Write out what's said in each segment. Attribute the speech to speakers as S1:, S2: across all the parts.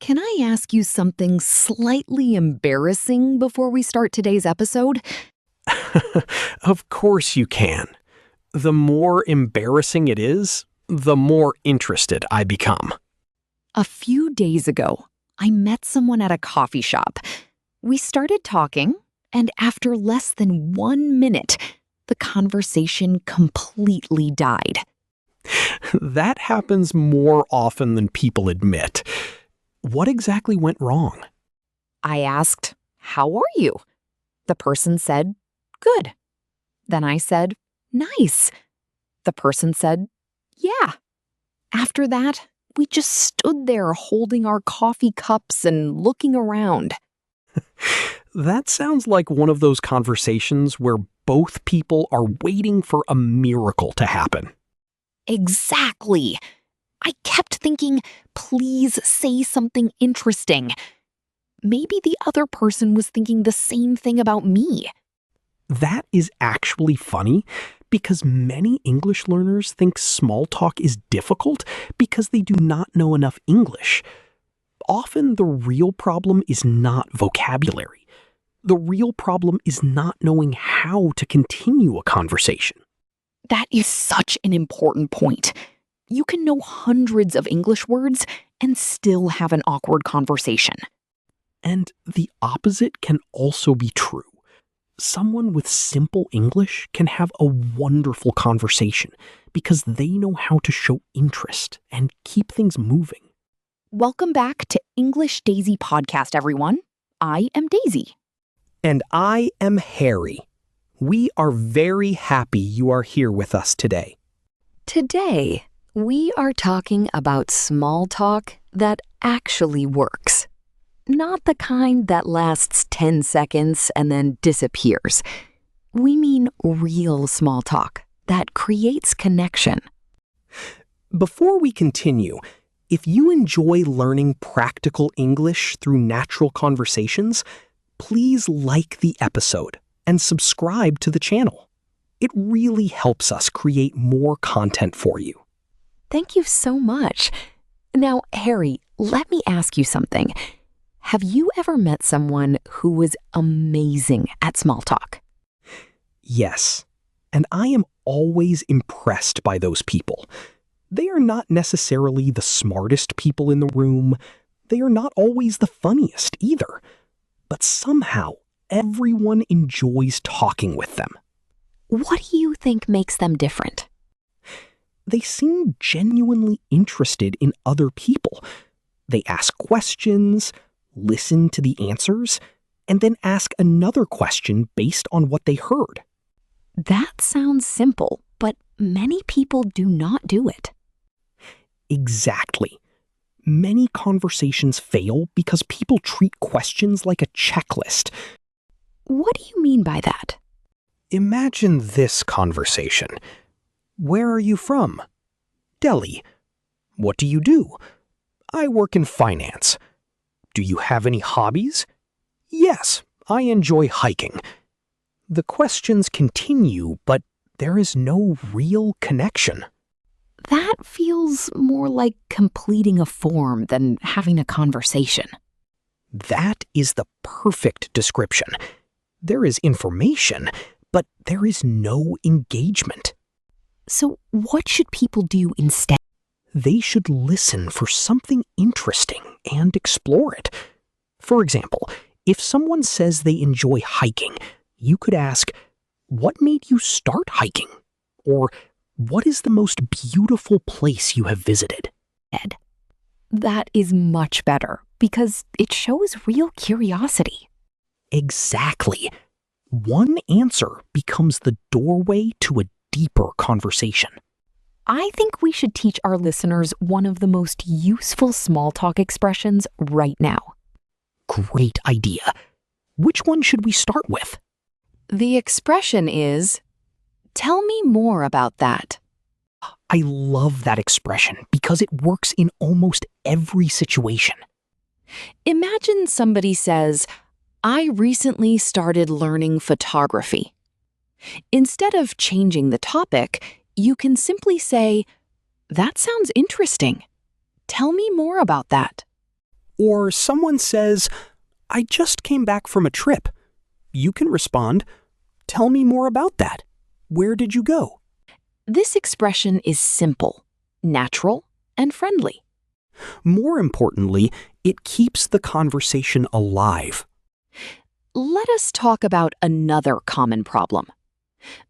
S1: Can I ask you something slightly embarrassing before we start today's episode?
S2: Of course you can. The more embarrassing it is, the more interested I become.
S1: A few days ago, I met someone at a coffee shop. We started talking, and after less than 1 minute, the conversation completely died.
S2: That happens more often than people admit. What exactly went wrong?
S1: I asked, "How are you?" The person said, "Good." Then I said, "Nice." The person said, "Yeah." After that, we just stood there holding our coffee cups and looking around.
S2: That sounds like one of those conversations where both people are waiting for a miracle to happen.
S1: Exactly. I kept thinking, please say something interesting. Maybe the other person was thinking the same thing about me.
S2: That is actually funny because many English learners think small talk is difficult because they do not know enough English. Often the real problem is not vocabulary. The real problem is not knowing how to continue a conversation.
S1: That is such an important point. You can know hundreds of English words and still have an awkward conversation.
S2: And the opposite can also be true. Someone with simple English can have a wonderful conversation because they know how to show interest and keep things moving.
S1: Welcome back to English Daisy Podcast, everyone. I am Daisy.
S2: And I am Harry. We are very happy you are here with us today.
S1: Today, we are talking about small talk that actually works. Not the kind that lasts 10 seconds and then disappears. We mean real small talk that creates connection.
S2: Before we continue, if you enjoy learning practical English through natural conversations, please like the episode and subscribe to the channel. It really helps us create more content for you.
S1: Thank you so much. Now, Harry, let me ask you something. Have you ever met someone who was amazing at small talk?
S2: Yes, and I am always impressed by those people. They are not necessarily the smartest people in the room. They are not always the funniest either. But somehow, everyone enjoys talking with them.
S1: What do you think makes them different?
S2: They seem genuinely interested in other people. They ask questions, listen to the answers, and then ask another question based on what they heard.
S1: That sounds simple, but many people do not do it.
S2: Exactly. Many conversations fail because people treat questions like a checklist.
S1: What do you mean by that?
S2: Imagine this conversation. Where are you from? Delhi. What do you do? I work in finance. Do you have any hobbies? Yes, I enjoy hiking. The questions continue, but there is no real connection.
S1: That feels more like completing a form than having a conversation.
S2: That is the perfect description. There is information, but there is no engagement.
S1: So what should people do instead?
S2: They should listen for something interesting and explore it. For example, if someone says they enjoy hiking, you could ask, "What made you start hiking?" Or, "What is the most beautiful place you have visited?"
S1: That is much better because it shows real curiosity.
S2: Exactly. One answer becomes the doorway to a deeper conversation.
S1: I think we should teach our listeners one of the most useful small talk expressions right now.
S2: Great idea. Which one should we start with?
S1: The expression is, "Tell me more about that."
S2: I love that expression because it works in almost every situation.
S1: Imagine somebody says, "I recently started learning photography." Instead of changing the topic, you can simply say, "That sounds interesting. Tell me more about that."
S2: Or someone says, "I just came back from a trip." You can respond, "Tell me more about that. Where did you go?"
S1: This expression is simple, natural, and friendly.
S2: More importantly, it keeps the conversation alive.
S1: Let us talk about another common problem.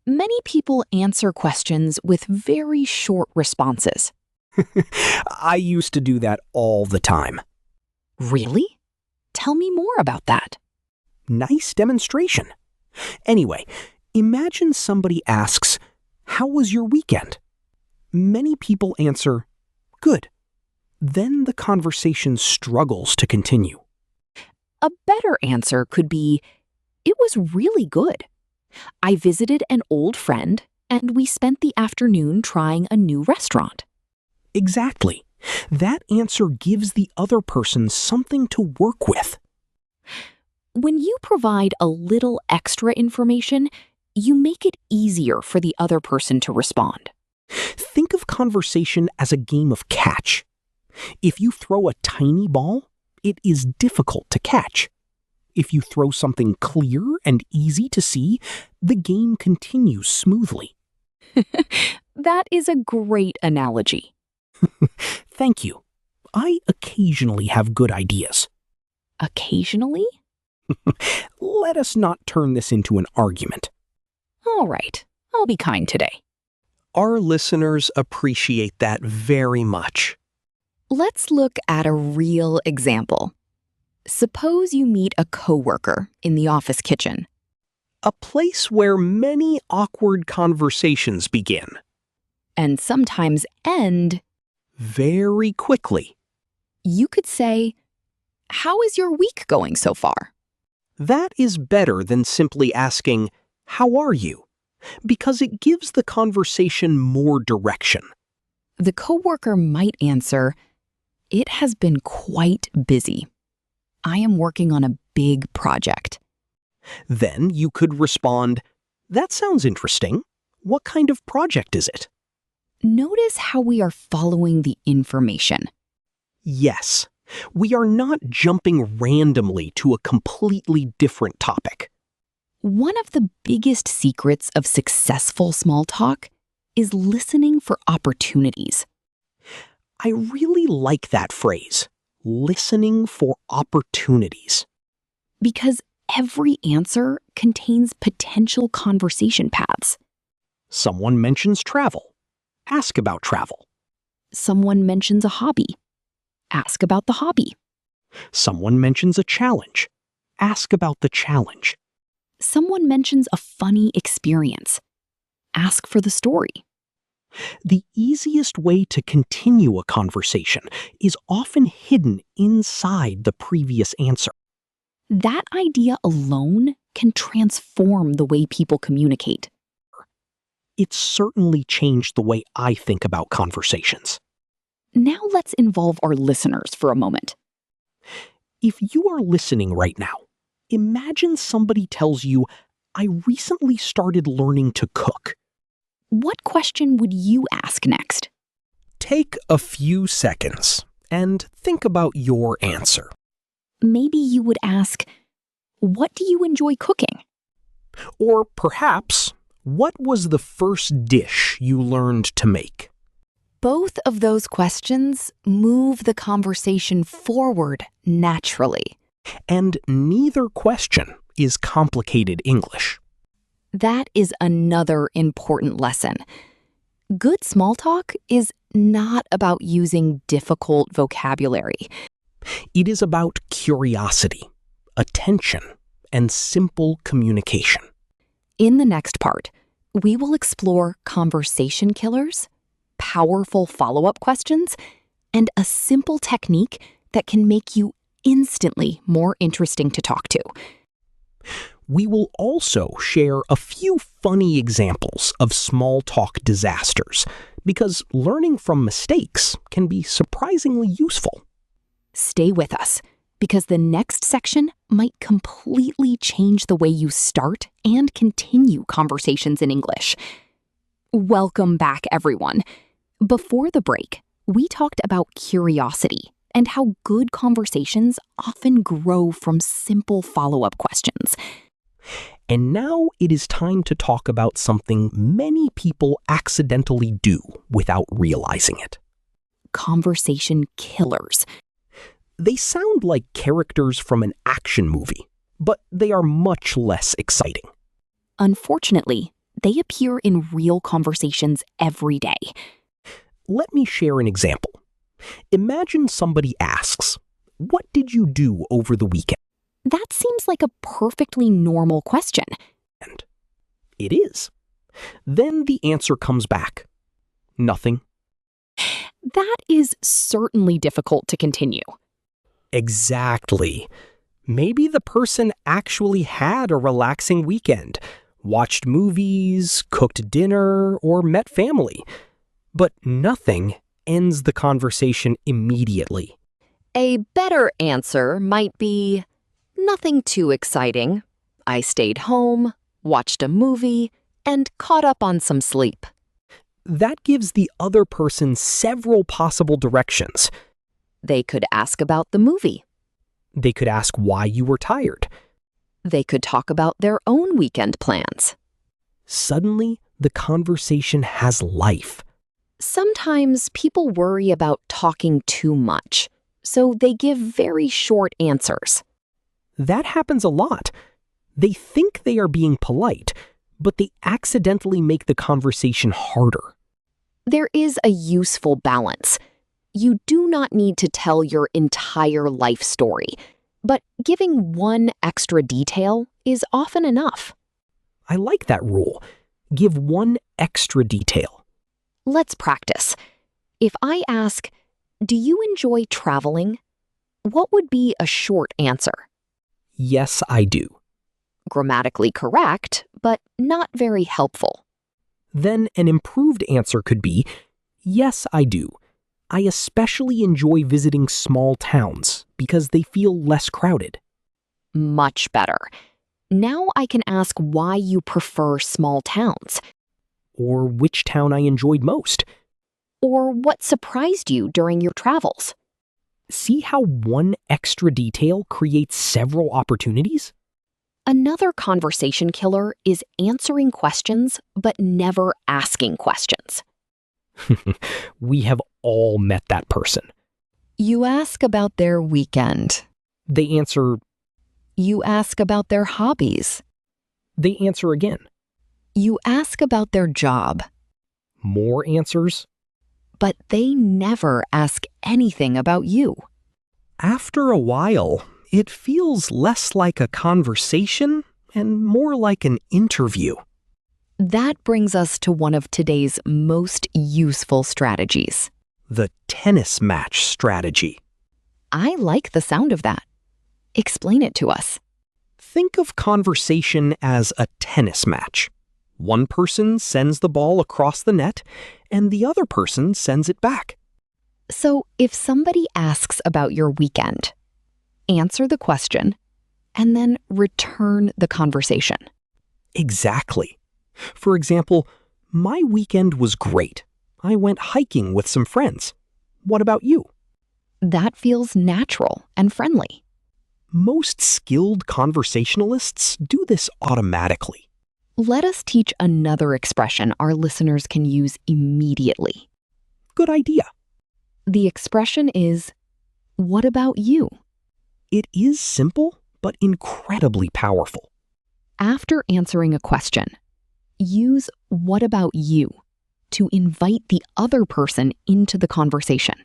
S1: Many people answer questions with very short responses.
S2: I used to do that all the time.
S1: Really? Tell me more about that.
S2: Nice demonstration. Anyway, imagine somebody asks, "How was your weekend?" Many people answer, "Good." Then the conversation struggles to continue.
S1: A better answer could be, "It was really good. I visited an old friend, and we spent the afternoon trying a new restaurant."
S2: Exactly. That answer gives the other person something to work with.
S1: When you provide a little extra information, you make it easier for the other person to respond.
S2: Think of conversation as a game of catch. If you throw a tiny ball, it is difficult to catch. If you throw something clear and easy to see, the game continues smoothly.
S1: That is a great analogy.
S2: Thank you. I occasionally have good ideas.
S1: Occasionally?
S2: Let us not turn this into an argument.
S1: All right, I'll be kind today.
S2: Our listeners appreciate that very much.
S1: Let's look at a real example. Suppose you meet a coworker in the office kitchen.
S2: A place where many awkward conversations begin.
S1: And sometimes end.
S2: Very quickly.
S1: You could say, "How is your week going so far?"
S2: That is better than simply asking, "How are you?" because it gives the conversation more direction.
S1: The coworker might answer, "It has been quite busy. I am working on a big project."
S2: Then you could respond, "That sounds interesting. What kind of project is it?"
S1: Notice how we are following the information.
S2: Yes, we are not jumping randomly to a completely different topic.
S1: One of the biggest secrets of successful small talk is listening for opportunities.
S2: I really like that phrase, listening for opportunities.
S1: Because every answer contains potential conversation paths.
S2: Someone mentions travel. Ask about travel.
S1: Someone mentions a hobby. Ask about the hobby.
S2: Someone mentions a challenge. Ask about the challenge.
S1: Someone mentions a funny experience. Ask for the story.
S2: The easiest way to continue a conversation is often hidden inside the previous answer.
S1: That idea alone can transform the way people communicate.
S2: It's certainly changed the way I think about conversations.
S1: Now let's involve our listeners for a moment.
S2: If you are listening right now, imagine somebody tells you, "I recently started learning to cook."
S1: What question would you ask next?
S2: Take a few seconds and think about your answer.
S1: Maybe you would ask, "What do you enjoy cooking?"
S2: Or perhaps, "What was the first dish you learned to make?"
S1: Both of those questions move the conversation forward naturally.
S2: And neither question is complicated English.
S1: That is another important lesson. Good small talk is not about using difficult vocabulary.
S2: It is about curiosity, attention, and simple communication.
S1: In the next part, we will explore conversation killers, powerful follow-up questions, and a simple technique that can make you instantly more interesting to talk to.
S2: We will also share a few funny examples of small talk disasters, because learning from mistakes can be surprisingly useful.
S1: Stay with us, because the next section might completely change the way you start and continue conversations in English. Welcome back, everyone. Before the break, we talked about curiosity and how good conversations often grow from simple follow-up questions.
S2: And now it is time to talk about something many people accidentally do without realizing it.
S1: Conversation killers.
S2: They sound like characters from an action movie, but they are much less exciting.
S1: Unfortunately, they appear in real conversations every day.
S2: Let me share an example. Imagine somebody asks, "What did you do over the weekend?"
S1: That seems like a perfectly normal question.
S2: And it is. Then the answer comes back. Nothing.
S1: That is certainly difficult to continue.
S2: Exactly. Maybe the person actually had a relaxing weekend, watched movies, cooked dinner, or met family. But nothing ends the conversation immediately.
S1: A better answer might be, nothing too exciting. I stayed home, watched a movie, and caught up on some sleep.
S2: That gives the other person several possible directions.
S1: They could ask about the movie.
S2: They could ask why you were tired.
S1: They could talk about their own weekend plans.
S2: Suddenly, the conversation has life.
S1: Sometimes people worry about talking too much, so they give very short answers.
S2: That happens a lot. They think they are being polite, but they accidentally make the conversation harder.
S1: There is a useful balance. You do not need to tell your entire life story, but giving one extra detail is often enough.
S2: I like that rule. Give one extra detail.
S1: Let's practice. If I ask, "Do you enjoy traveling?" what would be a short answer?
S2: Yes, I do.
S1: Grammatically correct, but not very helpful.
S2: Then an improved answer could be, yes, I do. I especially enjoy visiting small towns because they feel less crowded.
S1: Much better. Now I can ask why you prefer small towns.
S2: Or which town I enjoyed most.
S1: Or what surprised you during your travels.
S2: See how one extra detail creates several opportunities?
S1: Another conversation killer is answering questions but never asking questions.
S2: We have all met that person.
S1: You ask about their weekend.
S2: They answer.
S1: You ask about their hobbies.
S2: They answer again.
S1: You ask about their job.
S2: More answers.
S1: But they never ask anything about you.
S2: After a while, it feels less like a conversation and more like an interview.
S1: That brings us to one of today's most useful strategies.
S2: The tennis match strategy.
S1: I like the sound of that. Explain it to us.
S2: Think of conversation as a tennis match. One person sends the ball across the net, and the other person sends it back.
S1: So if somebody asks about your weekend, answer the question, and then return the conversation.
S2: Exactly. For example, my weekend was great. I went hiking with some friends. What about you?
S1: That feels natural and friendly.
S2: Most skilled conversationalists do this automatically.
S1: Let us teach another expression our listeners can use immediately.
S2: Good idea.
S1: The expression is, "What about you?"
S2: It is simple, but incredibly powerful.
S1: After answering a question, use "What about you?" to invite the other person into the conversation.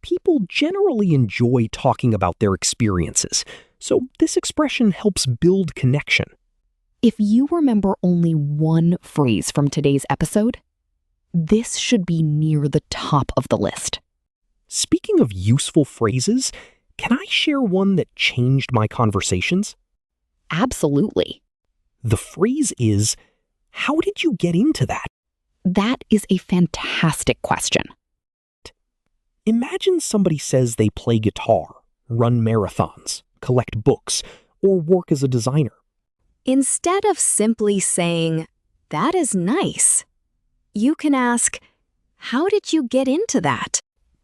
S2: People generally enjoy talking about their experiences, so this expression helps build connection.
S1: If you remember only one phrase from today's episode, this should be near the top of the list.
S2: Speaking of useful phrases, can I share one that changed my conversations?
S1: Absolutely.
S2: The phrase is, "How did you get into that?"
S1: That is a fantastic question.
S2: Imagine somebody says they play guitar, run marathons, collect books, or work as a designer.
S1: Instead of simply saying, "That is nice," you can ask, "How did you get into that?"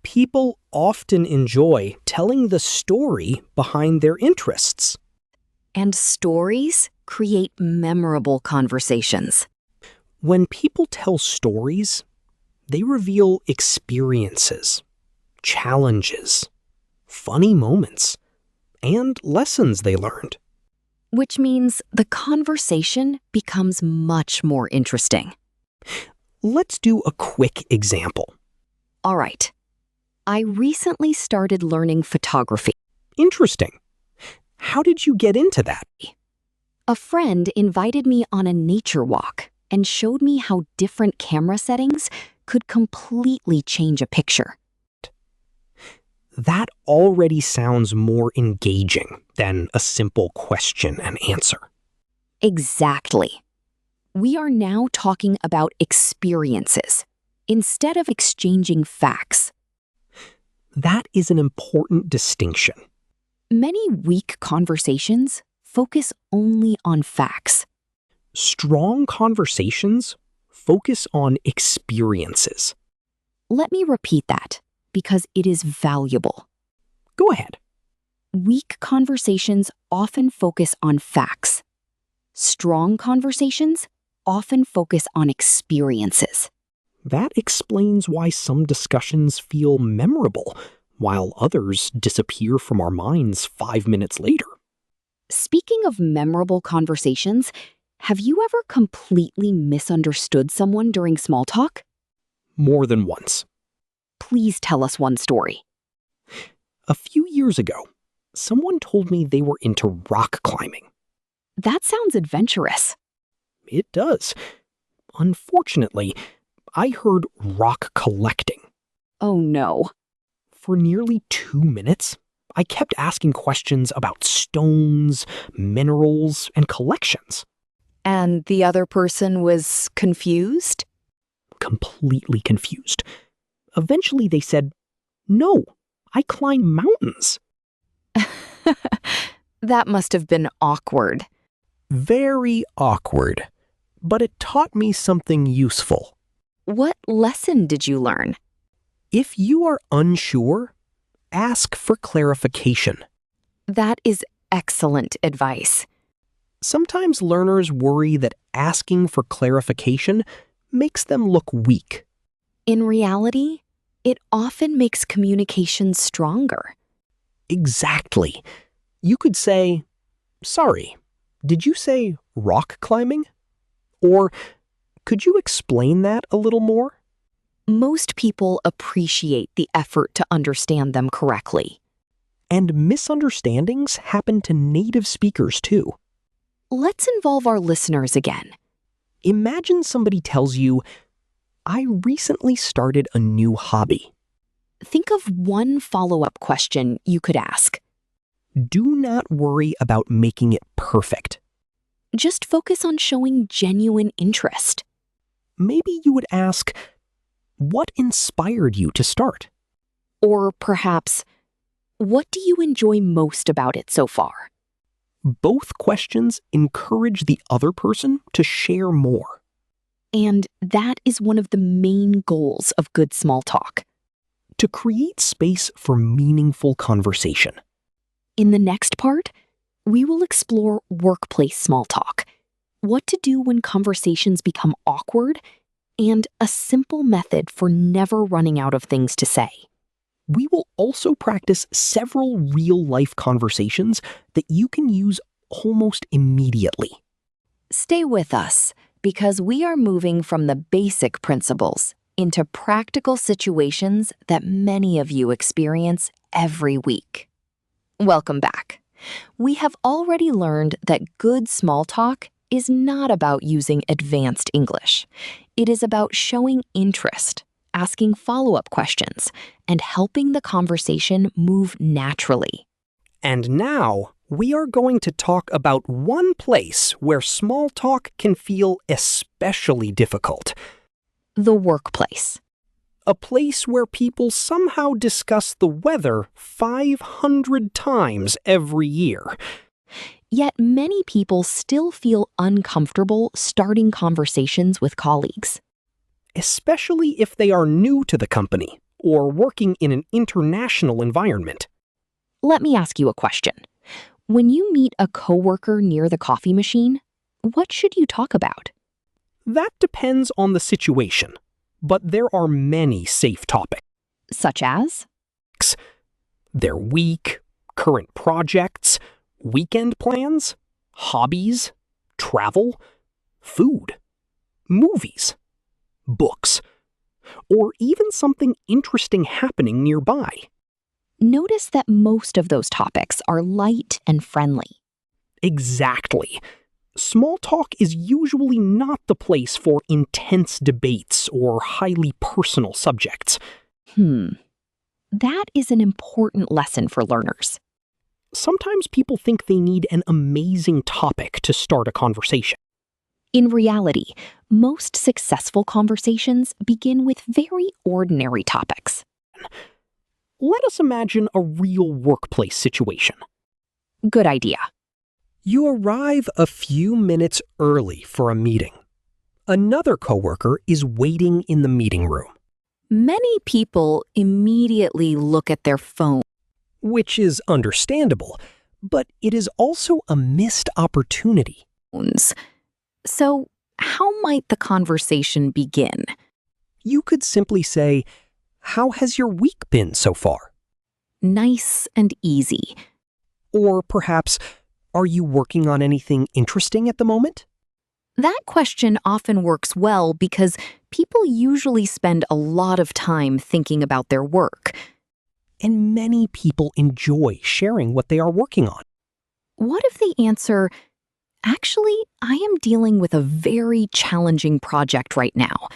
S2: People often enjoy telling the story behind their interests.
S1: And stories create memorable conversations.
S2: When people tell stories, they reveal experiences, challenges, funny moments, and lessons they learned.
S1: Which means the conversation becomes much more interesting.
S2: Let's do a quick example.
S1: All right. I recently started learning photography.
S2: Interesting. How did you get into that?
S1: A friend invited me on a nature walk and showed me how different camera settings could completely change a picture.
S2: That already sounds more engaging than a simple question and answer.
S1: Exactly. We are now talking about experiences instead of exchanging facts.
S2: That is an important distinction.
S1: Many weak conversations focus only on facts.
S2: Strong conversations focus on experiences.
S1: Let me repeat that because it is valuable.
S2: Go ahead.
S1: Weak conversations often focus on facts. Strong conversations often focus on experiences.
S2: That explains why some discussions feel memorable, while others disappear from our minds 5 minutes later.
S1: Speaking of memorable conversations, have you ever completely misunderstood someone during small talk?
S2: More than once.
S1: Please tell us one story.
S2: A few years ago, someone told me they were into rock climbing.
S1: That sounds adventurous.
S2: It does. Unfortunately, I heard rock collecting.
S1: Oh no.
S2: For nearly 2 minutes, I kept asking questions about stones, minerals, and collections.
S1: And the other person was confused?
S2: Completely confused. Eventually they said, "No, I climb mountains."
S1: That must have been awkward.
S2: Very awkward. But it taught me something useful.
S1: What lesson did you learn?
S2: If you are unsure, ask for clarification.
S1: That is excellent advice.
S2: Sometimes learners worry that asking for clarification makes them look weak.
S1: In reality, it often makes communication stronger.
S2: Exactly. You could say, "Sorry, did you say rock climbing?" Or, "Could you explain that a little more?"
S1: Most people appreciate the effort to understand them correctly.
S2: And misunderstandings happen to native speakers too.
S1: Let's involve our listeners again.
S2: Imagine somebody tells you, "I recently started a new hobby."
S1: Think of one follow-up question you could ask.
S2: Do not worry about making it perfect.
S1: Just focus on showing genuine interest.
S2: Maybe you would ask, "What inspired you to start?"
S1: Or perhaps, what do you enjoy most about it so far?
S2: Both questions encourage the other person to share more.
S1: And that is one of the main goals of good small talk.
S2: To create space for meaningful conversation.
S1: In the next part, we will explore workplace small talk, what to do when conversations become awkward, and a simple method for never running out of things to say.
S2: We will also practice several real-life conversations that you can use almost immediately.
S1: Stay with us, because we are moving from the basic principles into practical situations that many of you experience every week. Welcome back. We have already learned that good small talk is not about using advanced English. It is about showing interest, asking follow-up questions, and helping the conversation move naturally.
S2: And now, we are going to talk about one place where small talk can feel especially difficult.
S1: The workplace.
S2: A place where people somehow discuss the weather 500 times every year.
S1: Yet many people still feel uncomfortable starting conversations with colleagues.
S2: Especially if they are new to the company or working in an international environment.
S1: Let me ask you a question. When you meet a coworker near the coffee machine, what should you talk about?
S2: That depends on the situation, but there are many safe topics.
S1: Such as?
S2: Their week, current projects, weekend plans, hobbies, travel, food, movies, books, or even something interesting happening nearby.
S1: Notice that most of those topics are light and friendly.
S2: Exactly. Small talk is usually not the place for intense debates or highly personal subjects.
S1: That is an important lesson for learners.
S2: Sometimes people think they need an amazing topic to start a conversation.
S1: In reality, most successful conversations begin with very ordinary topics.
S2: Let us imagine a real workplace situation.
S1: Good idea.
S2: You arrive a few minutes early for a meeting. Another coworker is waiting in the meeting room,
S1: Many people immediately look at their phone.
S2: which is understandable, but it is also a missed opportunity.
S1: So, how might the conversation begin?
S2: You could simply say, "How has your week been so far?"
S1: Nice and easy.
S2: Or perhaps, "Are you working on anything interesting at the moment?"
S1: That question often works well because people usually spend a lot of time thinking about their work.
S2: And many people enjoy sharing what they are working on.
S1: What if they answer, "Actually, I am dealing with a very challenging project right now"?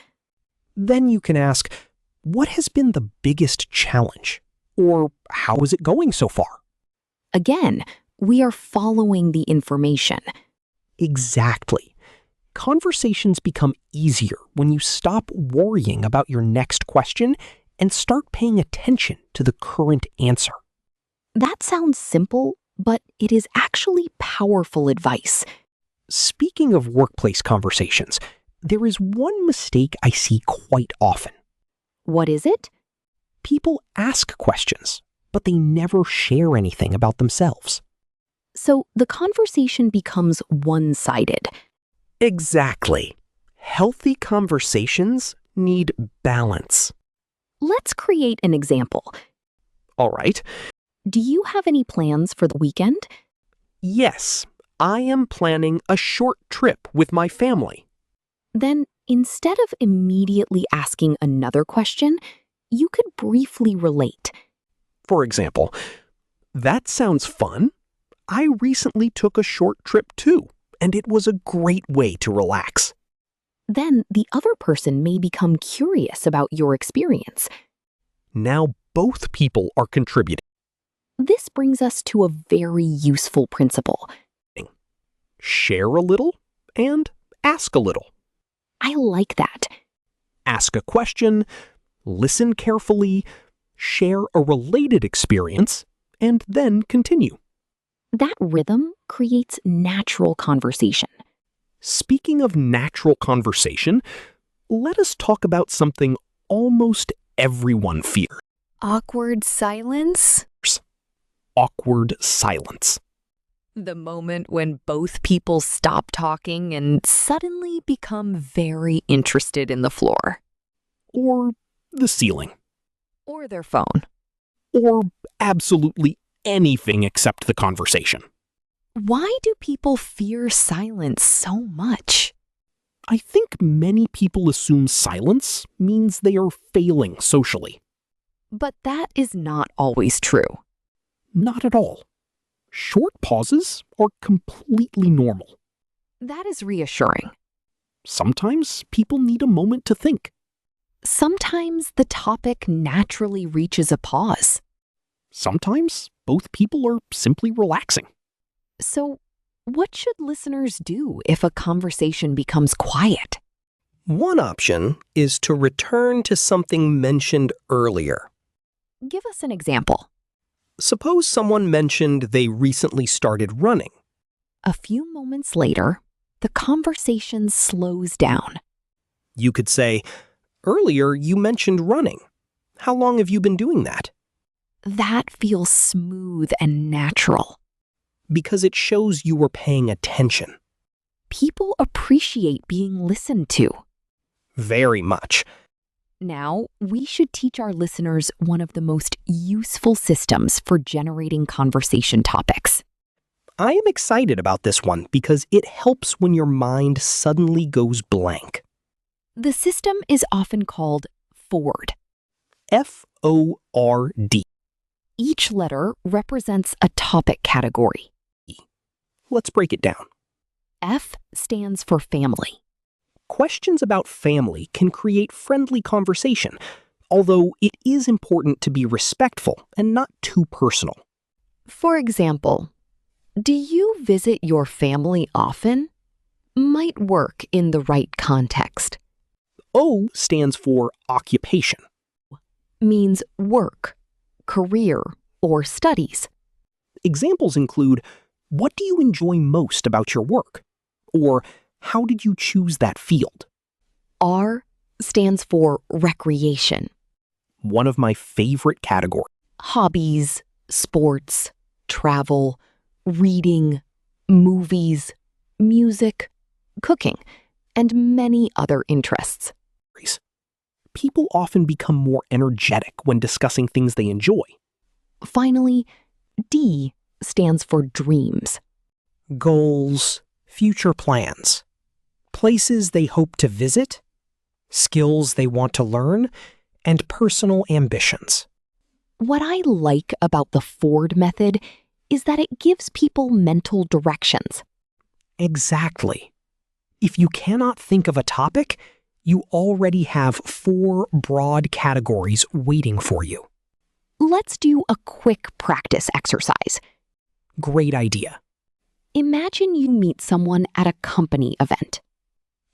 S2: Then you can ask, "What has been the biggest challenge?" Or, "How is it going so far?"
S1: Again, we are following the information.
S2: Exactly. Conversations become easier when you stop worrying about your next question and start paying attention to the current answer.
S1: That sounds simple, but it is actually powerful advice.
S2: Speaking of workplace conversations, there is one mistake I see quite often.
S1: What is it?
S2: People ask questions, but they never share anything about themselves.
S1: So the conversation becomes one-sided.
S2: Exactly. Healthy conversations need balance.
S1: Let's create an example.
S2: All right.
S1: Do you have any plans for the weekend?
S2: Yes, I am planning a short trip with my family.
S1: Then, instead of immediately asking another question, you could briefly relate.
S2: For example, "That sounds fun. I recently took a short trip too, and it was a great way to relax."
S1: Then the other person may become curious about your experience.
S2: Now both people are contributing.
S1: This brings us to a very useful principle.
S2: Share a little and ask a little.
S1: I like that.
S2: Ask a question, listen carefully, share a related experience, and then continue.
S1: That rhythm creates natural conversation.
S2: Speaking of natural conversation, let us talk about something almost everyone fears.
S1: Awkward silence?
S2: Awkward silence.
S1: The moment when both people stop talking and suddenly become very interested in the floor.
S2: Or the ceiling.
S1: Or their phone.
S2: Or absolutely anything except the conversation.
S1: Why do people fear silence so much?
S2: I think many people assume silence means they are failing socially.
S1: But that is not always true.
S2: Not at all. Short pauses are completely normal.
S1: That is reassuring.
S2: Sometimes people need a moment to think.
S1: Sometimes the topic naturally reaches a pause.
S2: Sometimes both people are simply relaxing.
S1: So, what should listeners do if a conversation becomes quiet?
S2: One option is to return to something mentioned earlier.
S1: Give us an example.
S2: Suppose someone mentioned they recently started running.
S1: A few moments later, the conversation slows down.
S2: You could say, "Earlier you mentioned running. How long have you been doing that?
S1: That feels smooth and natural.
S2: Because it shows you were paying attention.
S1: People appreciate being listened to.
S2: Very much.
S1: Now, we should teach our listeners one of the most useful systems for generating conversation topics.
S2: I am excited about this one because it helps when your mind suddenly goes blank.
S1: The system is often called FORD.
S2: F-O-R-D.
S1: Each letter represents a topic category.
S2: Let's break it down.
S1: F stands for family.
S2: Questions about family can create friendly conversation, although it is important to be respectful and not too personal.
S1: For example, do you visit your family often? Might work in the right context.
S2: O stands for occupation.
S1: Means work, career, or studies.
S2: Examples include, what do you enjoy most about your work? Or, how did you choose that field?
S1: R stands for recreation.
S2: One of my favorite categories.
S1: Hobbies, sports, travel, reading, movies, music, cooking, and many other interests.
S2: People often become more energetic when discussing things they enjoy.
S1: Finally, D stands for dreams.
S2: Goals, future plans, places they hope to visit, skills they want to learn, and personal ambitions.
S1: What I like about the Ford method is that it gives people mental directions.
S2: Exactly. If you cannot think of a topic, you already have 4 broad categories waiting for you.
S1: Let's do a quick practice exercise.
S2: Great idea.
S1: Imagine you meet someone at a company event.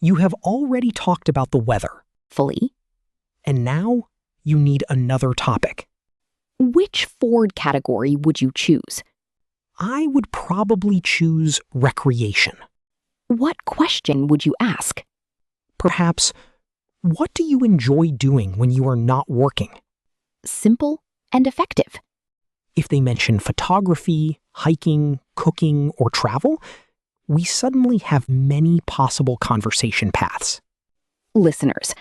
S2: You have already talked about the weather.
S1: Fully.
S2: And now you need another topic.
S1: Which Ford category would you choose?
S2: I would probably choose recreation.
S1: What question would you ask?
S2: Perhaps, what do you enjoy doing when you are not working?
S1: Simple and effective.
S2: If they mention photography, hiking, cooking, or travel, we suddenly have many possible conversation paths.
S1: Listeners,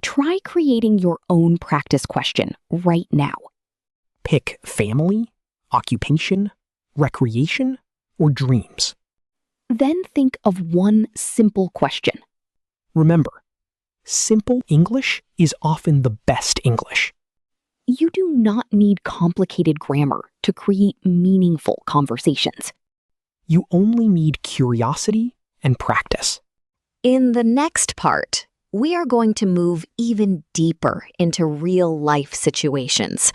S1: try creating your own practice question right now.
S2: Pick family, occupation, recreation, or dreams.
S1: Then think of one simple question.
S2: Remember, simple English is often the best English.
S1: You do not need complicated grammar to create meaningful conversations.
S2: You only need curiosity and practice.
S1: In the next part, we are going to move even deeper into real-life situations.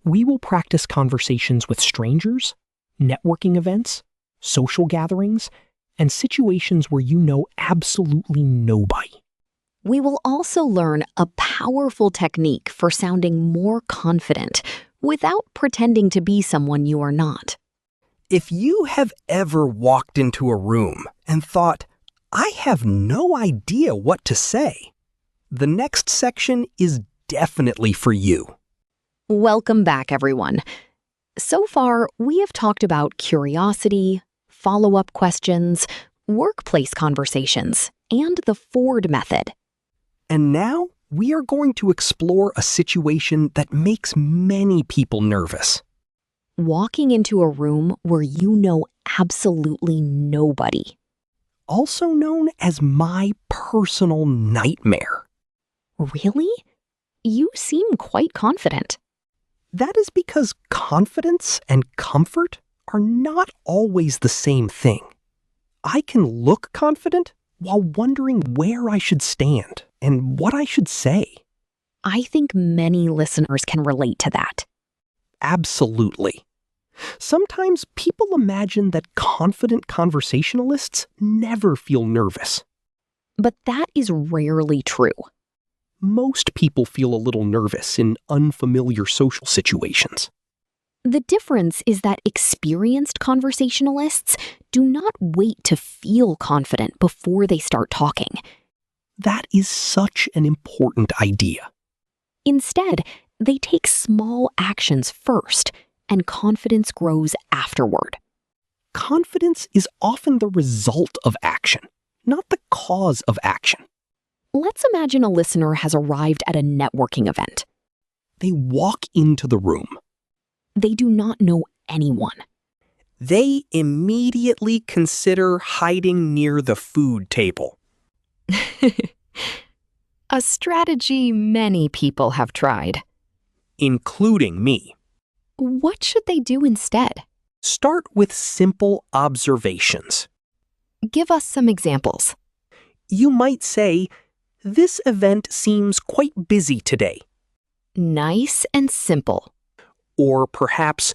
S2: We will practice conversations with strangers, networking events, social gatherings, and situations where you know absolutely nobody.
S1: We will also learn a powerful technique for sounding more confident without pretending to be someone you are not.
S2: If you have ever walked into a room and thought, I have no idea what to say, the next section is definitely for you.
S1: Welcome back, everyone. So far, we have talked about curiosity, follow-up questions, workplace conversations, and the Ford method.
S2: And now we are going to explore a situation that makes many people nervous.
S1: Walking into a room where you know absolutely nobody.
S2: Also known as my personal nightmare.
S1: Really? You seem quite confident.
S2: That is because confidence and comfort are not always the same thing. I can look confident while wondering where I should stand and what I should say.
S1: I think many listeners can relate to that.
S2: Absolutely. Sometimes people imagine that confident conversationalists never feel nervous.
S1: But that is rarely true.
S2: Most people feel a little nervous in unfamiliar social situations.
S1: The difference is that experienced conversationalists do not wait to feel confident before they start talking.
S2: That is such an important idea.
S1: Instead, They take small actions first, and confidence grows afterward.
S2: Confidence is often the result of action, not the cause of action.
S1: Let's imagine a listener has arrived at a networking event.
S2: They walk into the room.
S1: They do not know anyone.
S2: They immediately consider hiding near the food table.
S1: A strategy many people have tried.
S2: Including me.
S1: What should they do instead?
S2: Start with simple observations.
S1: Give us some examples.
S2: You might say, "This event seems quite busy today."
S1: Nice and simple.
S2: Or perhaps,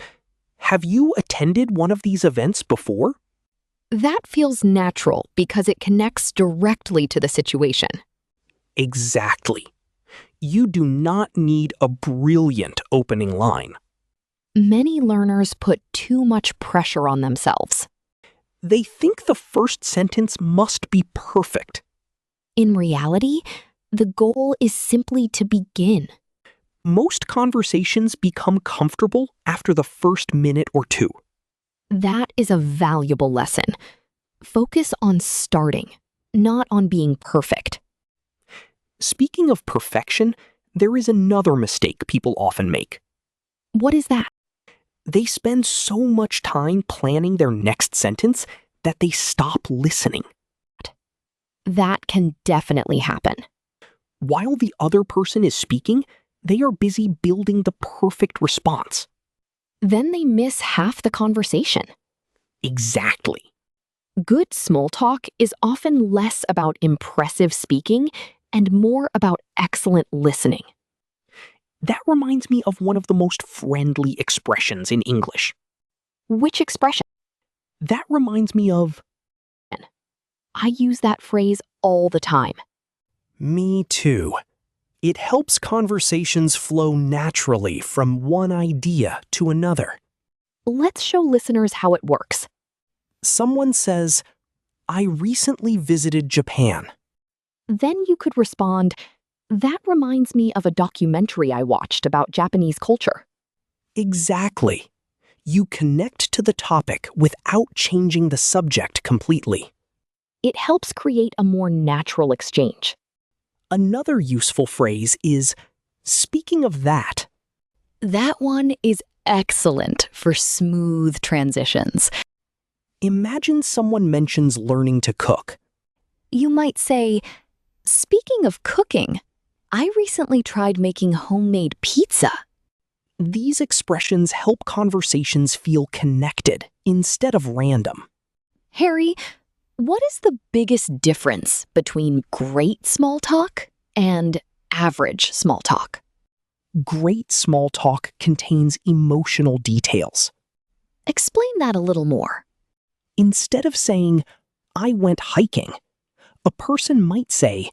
S2: "Have you attended one of these events before?"
S1: That feels natural because it connects directly to the situation.
S2: Exactly. You do not need a brilliant opening line.
S1: Many learners put too much pressure on themselves.
S2: They think the first sentence must be perfect.
S1: In reality, the goal is simply to begin.
S2: Most conversations become comfortable after the first minute or two.
S1: That is a valuable lesson. Focus on starting, not on being perfect.
S2: Speaking of perfection, there is another mistake people often make.
S1: What is that?
S2: They spend so much time planning their next sentence that they stop listening.
S1: That can definitely happen.
S2: While the other person is speaking, they are busy building the perfect response.
S1: Then they miss half the conversation.
S2: Exactly.
S1: Good small talk is often less about impressive speaking and more about excellent listening.
S2: That reminds me of one of the most friendly expressions in English.
S1: Which expression?
S2: That reminds me of...
S1: I use that phrase all the time.
S2: Me too. It helps conversations flow naturally from one idea to another.
S1: Let's show listeners how it works.
S2: Someone says, "I recently visited Japan."
S1: Then you could respond, "That reminds me of a documentary I watched about Japanese culture."
S2: Exactly. You connect to the topic without changing the subject completely.
S1: It helps create a more natural exchange.
S2: Another useful phrase is, "Speaking of that."
S1: That one is excellent for smooth transitions.
S2: Imagine someone mentions learning to cook.
S1: You might say, "Speaking of cooking, I recently tried making homemade pizza."
S2: These expressions help conversations feel connected instead of random.
S1: Harry, what is the biggest difference between great small talk and average small talk?
S2: Great small talk contains emotional details.
S1: Explain that a little more.
S2: Instead of saying, "I went hiking," a person might say,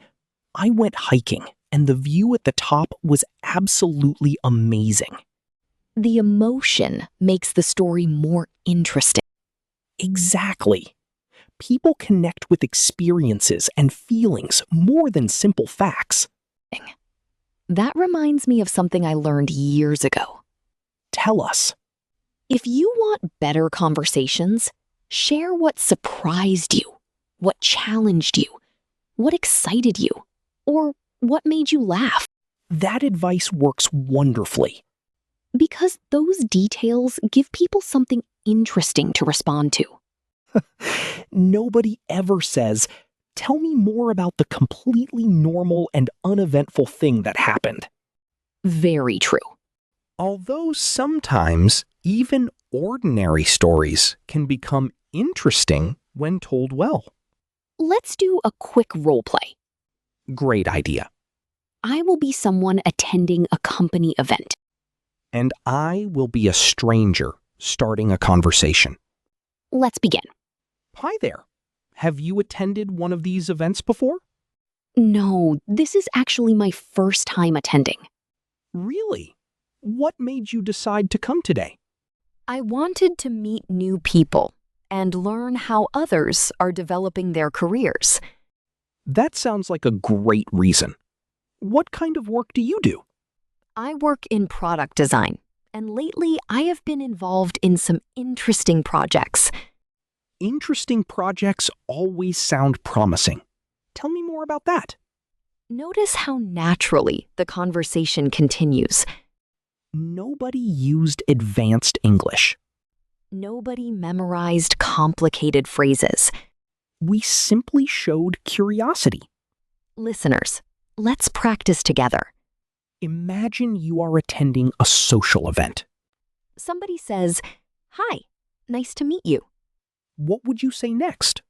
S2: "I went hiking and the view at the top was absolutely amazing."
S1: The emotion makes the story more interesting.
S2: Exactly. People connect with experiences and feelings more than simple facts.
S1: That reminds me of something I learned years ago.
S2: Tell us.
S1: If you want better conversations, share what surprised you, what challenged you, what excited you, or what made you laugh.
S2: That advice works wonderfully.
S1: Because those details give people something interesting to respond to.
S2: Nobody ever says, "Tell me more about the completely normal and uneventful thing that happened."
S1: Very true.
S2: Although sometimes even ordinary stories can become interesting when told well.
S1: Let's do a quick role play.
S2: Great idea.
S1: I will be someone attending a company event.
S2: And I will be a stranger starting a conversation.
S1: Let's begin.
S2: Hi there. Have you attended one of these events before?
S1: No, this is actually my first time attending.
S2: Really? What made you decide to come today?
S1: I wanted to meet new people and learn how others are developing their careers.
S2: That sounds like a great reason. What kind of work do you do?
S1: I work in product design, and lately I have been involved in some interesting projects.
S2: Interesting projects always sound promising. Tell me more about that.
S1: Notice how naturally the conversation continues.
S2: Nobody used advanced English.
S1: Nobody memorized complicated phrases.
S2: We simply showed curiosity.
S1: Listeners, let's practice together.
S2: Imagine you are attending a social event.
S1: Somebody says, "Hi, nice to meet you."
S2: What would you say next?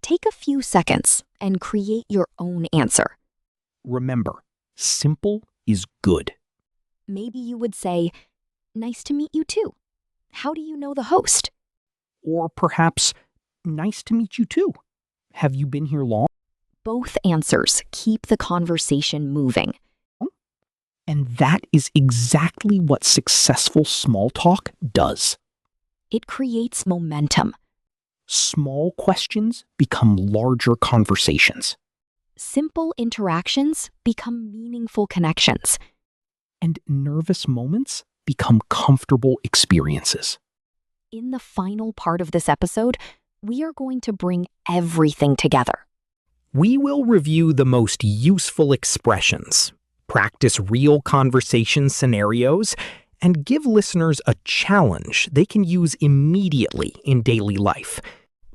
S1: Take a few seconds and create your own answer.
S2: Remember, simple is good.
S1: Maybe you would say, "Nice to meet you too. How do you know the host?"
S2: Or perhaps, nice to meet you too. Have you been here long?
S1: Both answers keep the conversation moving.
S2: And that is exactly what successful small talk does.
S1: It creates momentum.
S2: Small questions become larger conversations.
S1: Simple interactions become meaningful connections.
S2: And nervous moments become comfortable experiences.
S1: In the final part of this episode, we are going to bring everything together.
S2: We will review the most useful expressions, practice real conversation scenarios, and give listeners a challenge they can use immediately in daily life.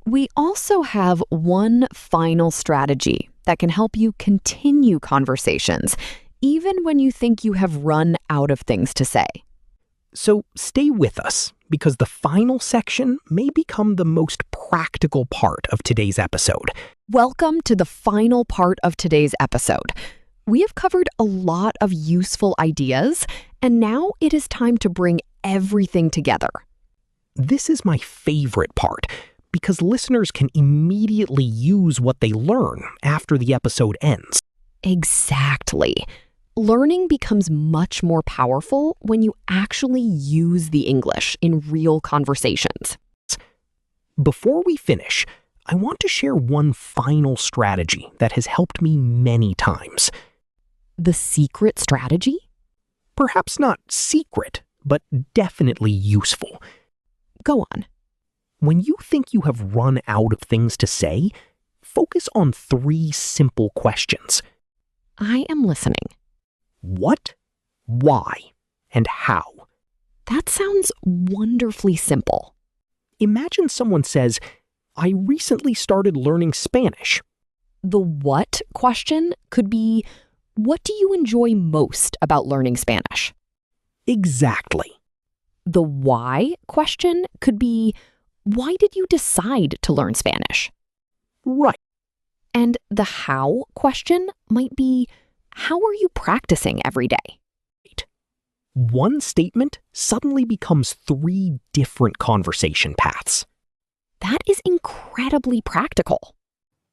S1: We also have one final strategy that can help you continue conversations, even when you think you have run out of things to say.
S2: So stay with us, because the final section may become the most practical part of today's episode.
S1: Welcome to the final part of today's episode. We have covered a lot of useful ideas, and now it is time to bring everything together.
S2: This is my favorite part, because listeners can immediately use what they learn after the episode ends.
S1: Exactly. Learning becomes much more powerful when you actually use the English in real conversations.
S2: Before we finish, I want to share one final strategy that has helped me many times.
S1: The secret strategy?
S2: Perhaps not secret, but definitely useful.
S1: Go on.
S2: When you think you have run out of things to say, focus on 3 simple questions.
S1: I am listening.
S2: What, why, and how?
S1: That sounds wonderfully simple.
S2: Imagine someone says, "I recently started learning Spanish."
S1: The what question could be, what do you enjoy most about learning Spanish?
S2: Exactly.
S1: The why question could be, why did you decide to learn Spanish?
S2: Right.
S1: And the how question might be, how are you practicing every day?
S2: One statement suddenly becomes 3 different conversation paths.
S1: That is incredibly practical.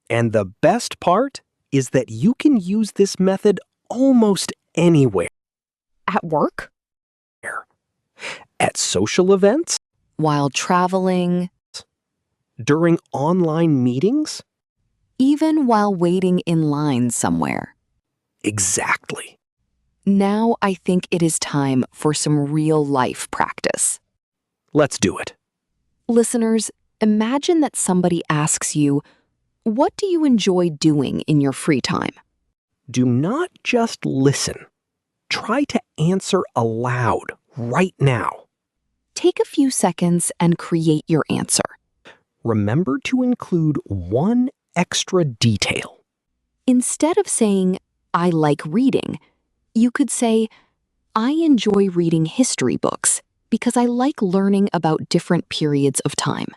S2: And the best part is that you can use this method almost anywhere.
S1: At work?
S2: At social events,
S1: While traveling?
S2: during online meetings.
S1: Even while waiting in line somewhere?
S2: Exactly.
S1: Now I think it is time for some real-life practice.
S2: Let's do it.
S1: Listeners, imagine that somebody asks you, what do you enjoy doing in your free time?
S2: Do not just listen. Try to answer aloud right now.
S1: Take a few seconds and create your answer.
S2: Remember to include one extra detail.
S1: Instead of saying, I like reading, you could say, I enjoy reading history books because I like learning about different periods of time.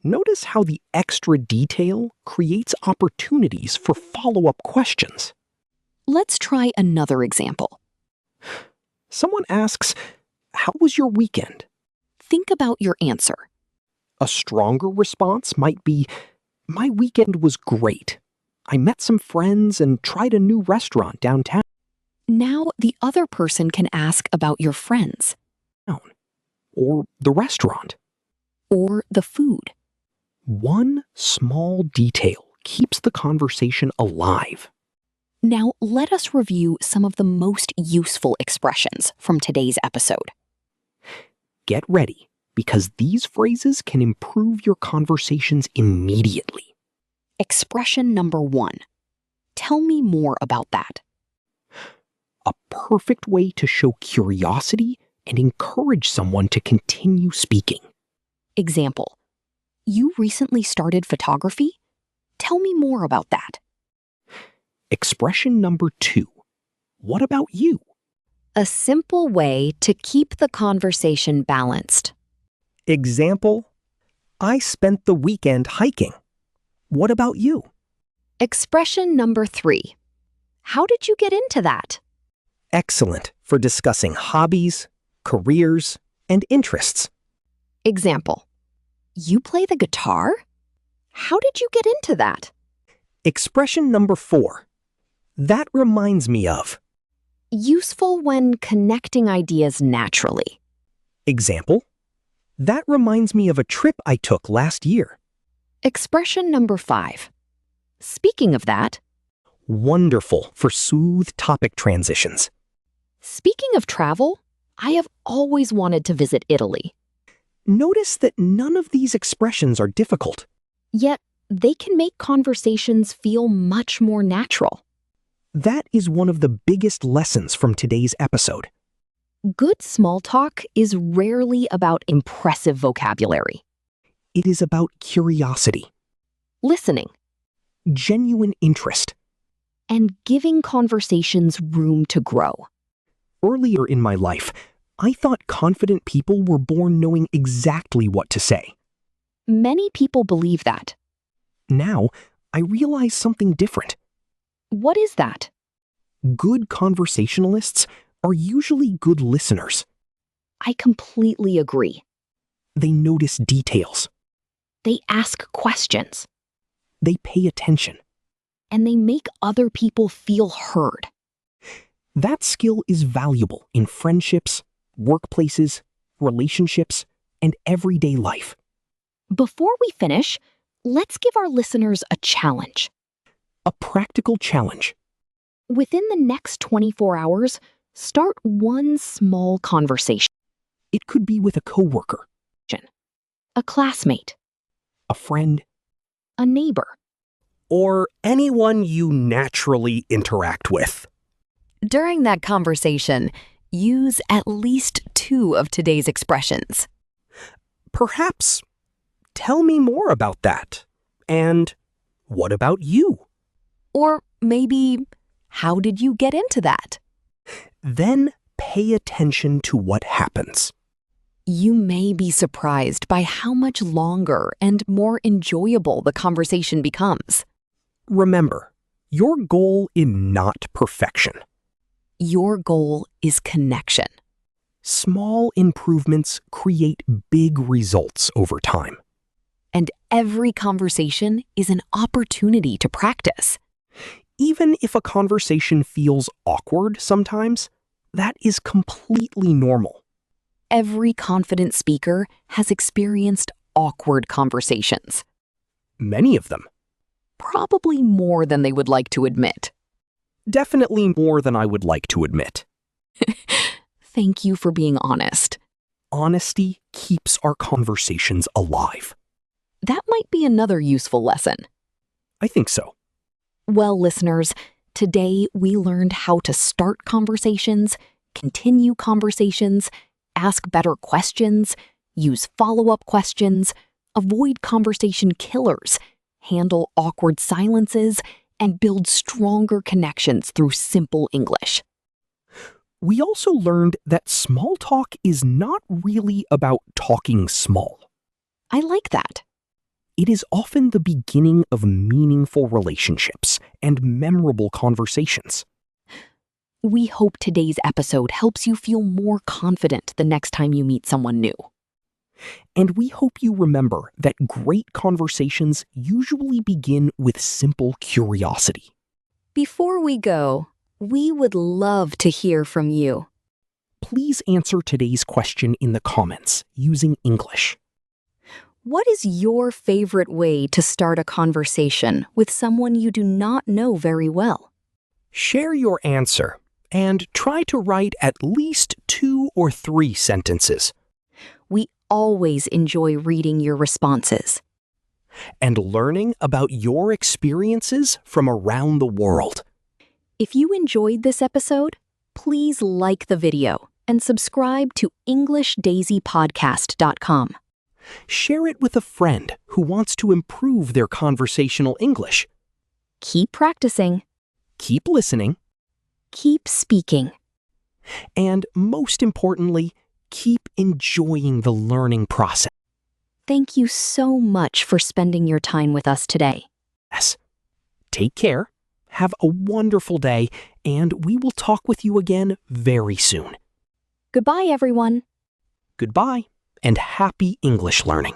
S2: Notice how the extra detail creates opportunities for follow-up questions.
S1: Let's try another example.
S2: Someone asks, "How was your weekend?"
S1: Think about your answer.
S2: A stronger response might be, "My weekend was great. I met some friends and tried a new restaurant downtown."
S1: Now the other person can ask about your friends.
S2: Or the restaurant.
S1: Or the food.
S2: One small detail keeps the conversation alive.
S1: Now, let us review some of the most useful expressions from today's episode.
S2: Get ready, because these phrases can improve your conversations immediately.
S1: Expression number 1. Tell me more about that.
S2: A perfect way to show curiosity and encourage someone to continue speaking.
S1: Example. You recently started photography? Tell me more about that.
S2: Expression number 2. What about you?
S1: A simple way to keep the conversation balanced.
S2: Example. I spent the weekend hiking. What about you?
S1: Expression number 3. How did you get into that?
S2: Excellent for discussing hobbies, careers, and interests.
S1: Example. You play the guitar? How did you get into that?
S2: Expression number 4. That reminds me of.
S1: Useful when connecting ideas naturally.
S2: Example. That reminds me of a trip I took last year.
S1: Expression number 5. Speaking of that.
S2: Wonderful for smooth topic transitions.
S1: Speaking of travel, I have always wanted to visit Italy.
S2: Notice that none of these expressions are difficult.
S1: Yet, they can make conversations feel much more natural.
S2: That is one of the biggest lessons from today's episode.
S1: Good small talk is rarely about impressive vocabulary.
S2: It is about curiosity,
S1: Listening,
S2: genuine interest.
S1: and giving conversations room to grow.
S2: Earlier in my life, I thought confident people were born knowing exactly what to say.
S1: Many people believe that.
S2: Now, I realize something different.
S1: What is that?
S2: Good conversationalists are usually good listeners.
S1: I completely agree.
S2: They notice details.
S1: They ask questions,
S2: They pay attention.
S1: and they make other people feel heard.
S2: That skill is valuable in friendships, workplaces, relationships, and everyday life.
S1: Before we finish, let's give our listeners a challenge.
S2: A practical challenge.
S1: Within the next 24 hours, start one small conversation.
S2: It could be with a coworker,
S1: A classmate,
S2: a friend,
S1: a neighbor.
S2: or anyone you naturally interact with.
S1: During that conversation, use at least 2 of today's expressions.
S2: Perhaps, tell me more about that. And what about you?
S1: Or maybe, how did you get into that?
S2: Then pay attention to what happens.
S1: You may be surprised by how much longer and more enjoyable the conversation becomes.
S2: Remember, your goal is not perfection.
S1: Your goal is connection.
S2: Small improvements create big results over time.
S1: And every conversation is an opportunity to practice.
S2: Even if a conversation feels awkward sometimes, that is completely normal.
S1: Every confident speaker has experienced awkward conversations.
S2: Many of them.
S1: Probably more than they would like to admit.
S2: Definitely more than I would like to admit.
S1: Thank you for being honest.
S2: Honesty keeps our conversations alive.
S1: That might be another useful lesson.
S2: I think so.
S1: Well, listeners, today we learned how to start conversations, continue conversations, ask better questions, use follow-up questions, avoid conversation killers, handle awkward silences, and build stronger connections through simple English.
S2: We also learned that small talk is not really about talking small.
S1: I like that.
S2: It is often the beginning of meaningful relationships and memorable conversations.
S1: We hope today's episode helps you feel more confident the next time you meet someone new.
S2: And we hope you remember that great conversations usually begin with simple curiosity.
S1: Before we go, we would love to hear from you.
S2: Please answer today's question in the comments using English.
S1: What is your favorite way to start a conversation with someone you do not know very well?
S2: Share your answer and try to write at least 2 or 3 sentences.
S1: We always enjoy reading your responses.
S2: And learning about your experiences from around the world.
S1: If you enjoyed this episode, please like the video and subscribe to EnglishDaisyPodcast.com.
S2: Share it with a friend who wants to improve their conversational English.
S1: Keep practicing.
S2: Keep listening.
S1: Keep speaking.
S2: And most importantly, keep enjoying the learning process.
S1: Thank you so much for spending your time with us today.
S2: Yes. Take care, have a wonderful day, and we will talk with you again very soon.
S1: Goodbye, everyone.
S2: Goodbye, and happy English learning.